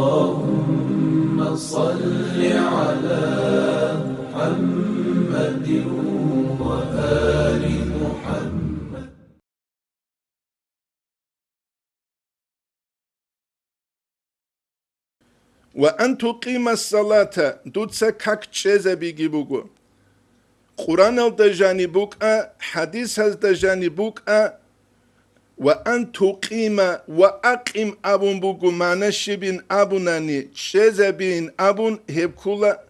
اللهم صل على محمد وآل محمد. وأن تقيم الصلاة دوتسا كاك تشيزا بيجي بوغو قرآن الدجاني بوكا حديث الدجاني بوكا وأن تقيم وأقيم أبون بوغو معنى شبين أبوناني تشيزا بين أبون هبكولا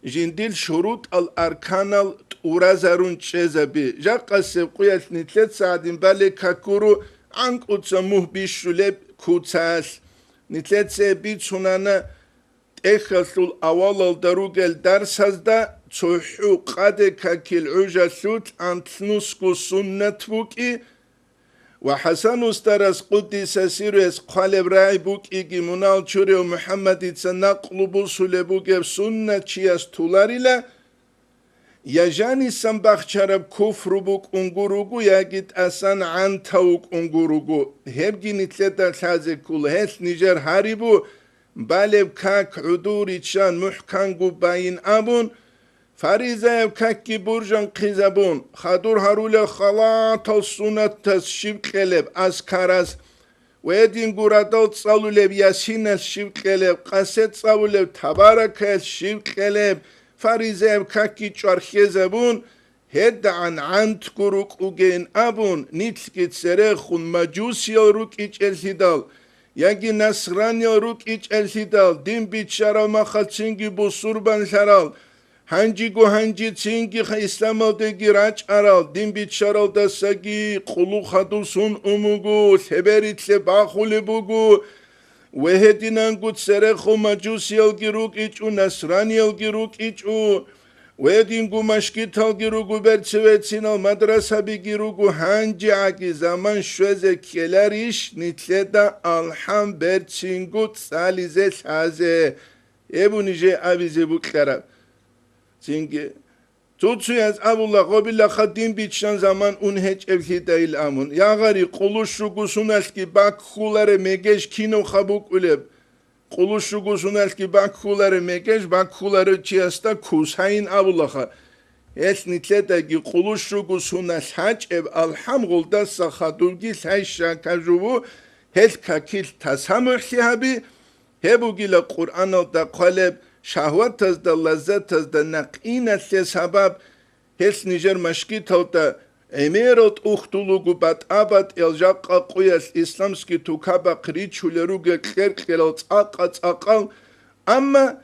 جنديل شروط الأركان الأورازارون تشيزا بي جاقا سيبقوية نتلت ساعدين بالي كاكورو عنك أتسموه بيشوليب كوتساس نتلت سيبيت سنانا ეხასულ ავალალ დარუგელ დარსაზდა ცოჰუ ყადე ქაქილ უჟასუთ ანთნუსკუ სუნნათბუკი ვა ჰასანუს დარას ყუდისა სირეს ყალებრაი ბუკიგი მუნალჩურიო მუჰამმადიცა ნაყლუბუ სულებუგე სუნნაჩიას თულარილა яжани самбахчараб куфрубук унгуругу ягит асан антаук унгуругу хебгинитлета лазе кул хес нижер харибу بالب كاك عدوري تشان محكانگو باين أبون فريزة كاكي برجان قيزابون خادور هارولة خلاط السنة تسشيب قلب أسكاراز ويدين قرادو تصالو لب ياسين الشيب قلب قاسد تصالو لب تبارك الشيب قلب فريزة كاكي چارخيزابون هد عن قروق اوغين أبون نيتلكت سرخون مجوسي روك إيش الهدال яги насрани рук ич элхидал дин бичара маха цинги бу сурбан шарал ханжи гу ханжи цинги исламал деги рач арал дин бичарал дасаги қулу хаду сун умугу себеритле бахуле бугу вехединан гу цереху маджусиал ги рук ичу насраниал ги рук ичу ويدين گو مشكيتال گيروگو برچويتسينال مدرسة بگيروگو هنجي عقي زمان شوزه كيلاريش نتلدا الحم برچينگو تساليزه سازه ابو نجي عبيزه بو خراب چينگي توتسو يز ابو الله قبل خدين بيچان زمان اون هج evli değil amun yağari quluşugu sunalki bak khulare megeş kino xabuk uleb قلوشو سونالكي باكولار ميكش باكولار تشيستا كوساين أبولاخا اس نتلتاكي قلوشو سونال حاج اب الحمغل دا سخادوغي سايشا كاجوبو هل كاكيل تسامحي هبي هبوغي لقرآن دا قالب شهوات تزدا لذات تزدا نقين سبب هل نيجر مشكي توتا эмерот ухтулугу бат абат элжаqa қуяс исламски тукаба қричулеруге қерқелал цақал амма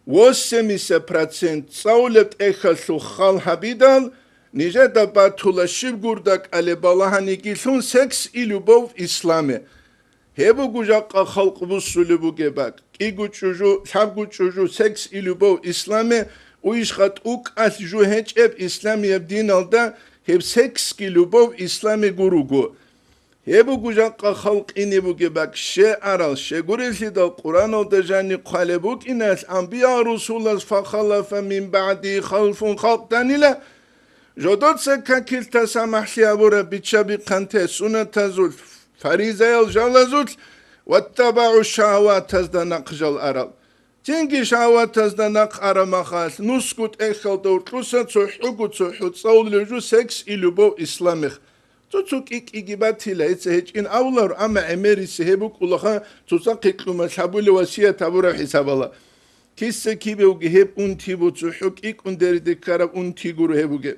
80% цаулет эхалу хал хабидал нижеда батула шибгурдак алебалахани гилун секс и любовь в исламе хебу гужаqa халқбу сулебуге бак кигу чужу сабгу чужу секс и любовь в исламе уишхат ук ас жухечеб исламиеб диналда هب سكس کی لوبو اسلامی گروگو هبو گوجاقا خلق اینی بوگه بک شه ارال شه گوریسی دا قرآن و دجانی قالبوک ایناس انبیاء رسول از فخلف من بعدی خلفون خلق دانیلا جدود سکا کل تسامح سیابورا بیچا بی قنته سنة تزول فریزه الجالزول واتبعوا الشهوات تزدا نقجل ارال تنگی شهوات تزدا نق ارمخاس نسکوت اخل دور تلوسا تحقو تحقو تصول لجو سكس إلوبو إسلاميخ تسوك إجاباتي لأيتس هيج إن أولار أما عميري سهبوك ولخا تساقك لما شابو لواسية تابورا حساب الله كيسا كيبه وجهب أنتي بو تحق إك أندري دكارب أنتي جورو هبوجه